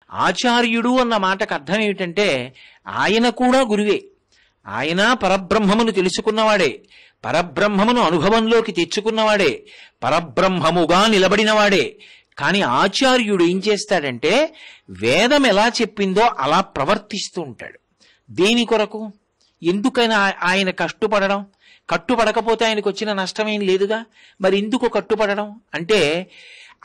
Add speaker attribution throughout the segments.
Speaker 1: ఆచార్యుడు అన్న మాటకు అర్థం ఏమిటంటే ఆయన కూడా గురువే, ఆయన పరబ్రహ్మమును తెలుసుకున్నవాడే, పరబ్రహ్మమును అనుభవంలోకి తెచ్చుకున్నవాడే, పరబ్రహ్మముగా నిలబడినవాడే. కానీ ఆచార్యుడు ఏం చేస్తాడంటే వేదం ఎలా చెప్పిందో అలా ప్రవర్తిస్తూ ఉంటాడు. దేని కొరకు? ఎందుకైనా ఆయన కట్టుపడడం? కట్టుపడకపోతే ఆయనకు వచ్చిన నష్టమేం లేదుగా, మరి ఎందుకు కట్టుపడడం అంటే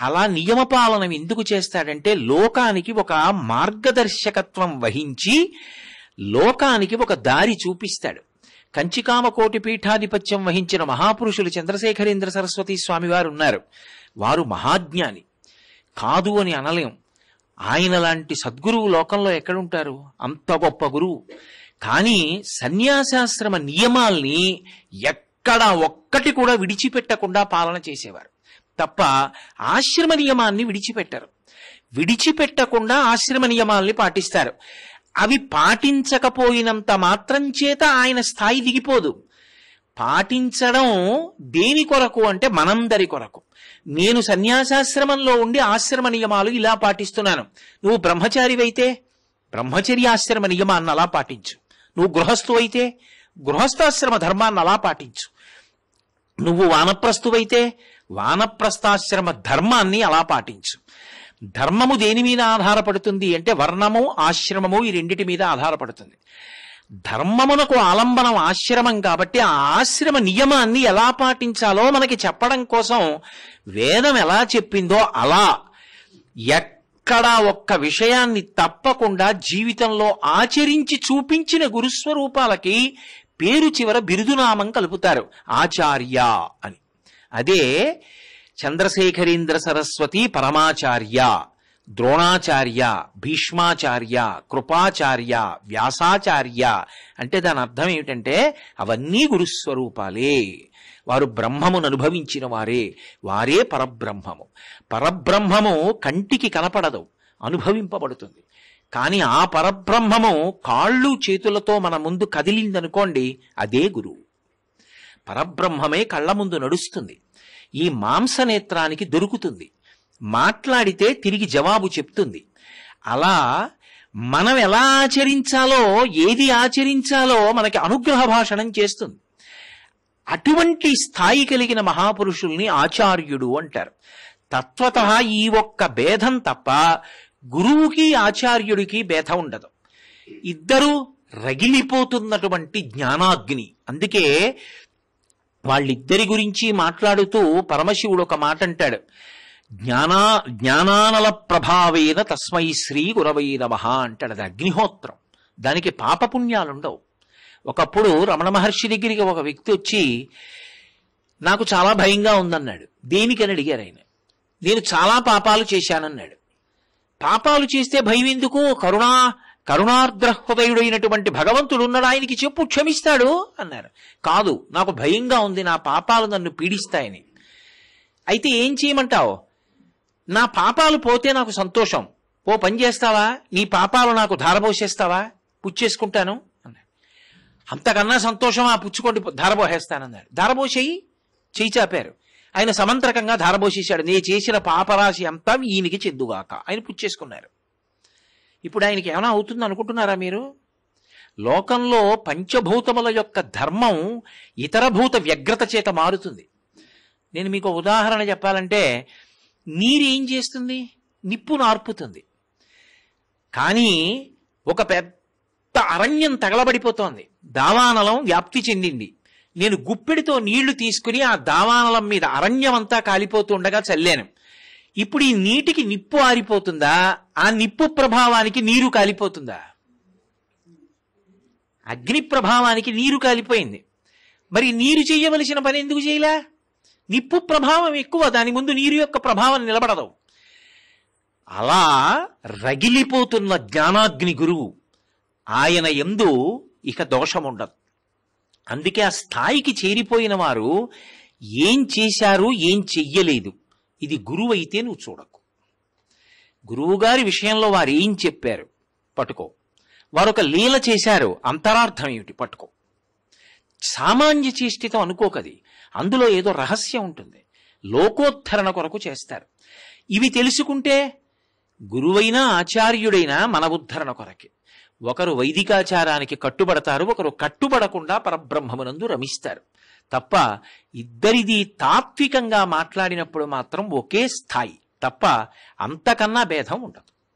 Speaker 1: అలా నియమపాలన ఎందుకు చేస్తాడంటే లోకానికి ఒక మార్గదర్శకత్వం వహించి లోకానికి ఒక దారి చూపిస్తాడు. కంచికామకోటి పీఠాధిపత్యం వహించిన మహాపురుషులు చంద్రశేఖరేంద్ర సరస్వతి స్వామి వారు ఉన్నారు. వారు మహాజ్ఞాని, కాదు అని అనలేం. ఆయన లాంటి సద్గురువు లోకంలో ఎక్కడుంటారు? అంత గొప్ప గురువు. కానీ సన్యాసాశ్రమ నియమాల్ని ఎక్కడా ఒక్కటి కూడా విడిచిపెట్టకుండా పాలన చేసేవారు తప్ప ఆశ్రమ నియమాన్ని విడిచిపెట్టరు. విడిచిపెట్టకుండా ఆశ్రమ నియమాల్ని పాటిస్తారు. అవి పాటించకపోయినంత మాత్రం చేత ఆయన స్థాయి దిగిపోదు. పాటించడం దేని కొరకు అంటే మనందరి కొరకు. నేను సన్యాసాశ్రమంలో ఉండి ఆశ్రమ నియమాలు ఇలా పాటిస్తున్నాను, నువ్వు బ్రహ్మచారివైతే బ్రహ్మచర్యాశ్రమ నియమాన్ని అలా పాటించు, నువ్వు గృహస్థు అయితే గృహస్థాశ్రమ ధర్మాన్ని అలా పాటించు, నువ్వు వానప్రస్థువైతే వానప్రస్థాశ్రమ ధర్మాన్ని అలా పాటించు. ధర్మము దేని మీద ఆధారపడుతుంది అంటే వర్ణము ఆశ్రమము ఈ రెండిటి మీద ఆధారపడుతుంది. ధర్మమునకు ఆలంబనం ఆశ్రమం కాబట్టి ఆ ఆశ్రమ నియమాన్ని ఎలా పాటించాలో మనకి చెప్పడం కోసం వేదం ఎలా చెప్పిందో అలా ఎక్కడా ఒక్క విషయాన్ని తప్పకుండా జీవితంలో ఆచరించి చూపించిన గురుస్వరూపాలకి పేరు చివర బిరుదునామం కలుపుతారు, ఆచార్య అని. అదే చంద్రశేఖరేంద్ర సరస్వతి పరమాచార్య, ద్రోణాచార్య, భీష్మాచార్య, కృపాచార్య, వ్యాసాచార్య అంటే దాని అర్థం ఏమిటంటే అవన్నీ గురుస్వరూపాలే. వారు బ్రహ్మమును అనుభవించిన వారే, వారే పరబ్రహ్మము. పరబ్రహ్మము కంటికి కనపడదు, అనుభవింపబడుతుంది. కానీ ఆ పరబ్రహ్మము కాళ్ళు చేతులతో మన ముందు కదిలిందనుకోండి, అదే గురువు. పరబ్రహ్మమే కళ్ళ ముందు నడుస్తుంది, ఈ మాంసనేత్రానికి దొరుకుతుంది, మాట్లాడితే తిరిగి జవాబు చెప్తుంది. అలా మనం ఎలా ఆచరించాలో, ఏది ఆచరించాలో మనకి అనుగ్రహ భాషణం చేస్తుంది. అటువంటి స్థాయి కలిగిన మహాపురుషుల్ని ఆచార్యుడు అంటారు. తత్వతః ఈ ఒక్క భేదం తప్ప గురువుకి ఆచార్యుడికి భేదం ఉండదు. ఇద్దరూ రగిలిపోతున్నటువంటి జ్ఞానాగ్ని. అందుకే వాళ్ళిద్దరి గురించి మాట్లాడుతూ పరమశివుడు ఒక మాట అంటాడు, జ్ఞానానల ప్రభావేన తస్మై శ్రీ గురవై నమః అంటాడు. అది అగ్నిహోత్రం, దానికి పాపపుణ్యాలుండవు. ఒకప్పుడు రమణ మహర్షి దగ్గరికి ఒక వ్యక్తి వచ్చి నాకు చాలా భయంగా ఉందన్నాడు. దేనికని అడిగారు ఆయన. నేను చాలా పాపాలు చేశానన్నాడు. పాపాలు చేస్తే భయం ఎందుకు? కరుణార్ద్రహృదయుడైనటువంటి భగవంతుడు ఉన్నాడు, ఆయనకి చెప్పు, క్షమిస్తాడు అన్నారు. కాదు, నాకు భయంగా ఉంది, నా పాపాలు నన్ను పీడిస్తాయని. అయితే ఏం చేయమంటావు? నా పాపాలు పోతే నాకు సంతోషం, ఓ పని చేస్తావా, నీ పాపాలు నాకు ధారపోసేస్తావా, పుచ్చేసుకుంటాను అన్నాడు. అంతకన్నా సంతోషం, ఆ పుచ్చుకోండి, ధారపోసేస్తానన్నాడు. ధారపోసేయి, చేయి చాపారు. ఆయన సమంత్రకంగా ధారపోసేశాడు. నే చేసిన పాపరాశి అంతా ఈయనకి చెందుగాక. ఆయన పుచ్చేసుకున్నారు. ఇప్పుడు ఆయనకి ఏమైనా అవుతుంది అనుకుంటున్నారా మీరు? లోకంలో పంచభూతముల యొక్క ధర్మం ఇతర భూత వ్యగ్రత చేత మారుతుంది. నేను మీకు ఉదాహరణ చెప్పాలంటే, నీరు ఏం చేస్తుంది? నిప్పు నార్పుతుంది. కానీ ఒక పెద్ద అరణ్యం తగలబడిపోతోంది, దావానలం వ్యాప్తి చెందింది. నేను గుప్పెడితో నీళ్లు తీసుకుని ఆ దావానలం మీద అరణ్యం అంతా కాలిపోతుండగా చల్లాను. ఇప్పుడు ఈ నీటికి నిప్పు ఆరిపోతుందా? ఆ నిప్పు ప్రభావానికి నీరు కాలిపోతుందా? అగ్ని ప్రభావానికి నీరు కాలిపోయింది. మరి నీరు చేయవలసిన పని ఎందుకు చేయలే? నిప్పు ప్రభావం ఎక్కువ, దాని ముందు నీరు యొక్క ప్రభావం నిలబడదు. అలా రగిలిపోతున్న జ్ఞానాగ్ని గురువు, ఆయన యందు ఇక దోషం ఉండదు. అందుకే ఆ స్థాయికి చేరిపోయిన వారు ఏం చేశారు, ఏం చెయ్యలేదు, ఇది గురువు అయితే నువ్వు చూడకు. గురువుగారి విషయంలో వారు ఏం చెప్పారు పట్టుకో, వారొక లీల చేశారు, అంతరార్థం ఏమిటి పట్టుకో. సామాన్య చేష్టితం అనుకోకది, అందులో ఏదో రహస్యం ఉంటుంది, లోకోద్ధరణ కొరకు చేస్తారు. ఇవి తెలుసుకుంటే గురువైనా ఆచార్యుడైనా మన ఉద్ధరణ కొరకే. ఒకరు వైదికాచారానికి కట్టుబడతారు, ఒకరు కట్టుబడకుండా పరబ్రహ్మమునందు రమిస్తారు తప్ప ఇద్దరిది తాత్వికంగా మాట్లాడినప్పుడు మాత్రం ఒకే స్థాయి తప్ప అంతకన్నా భేదం ఉండదు.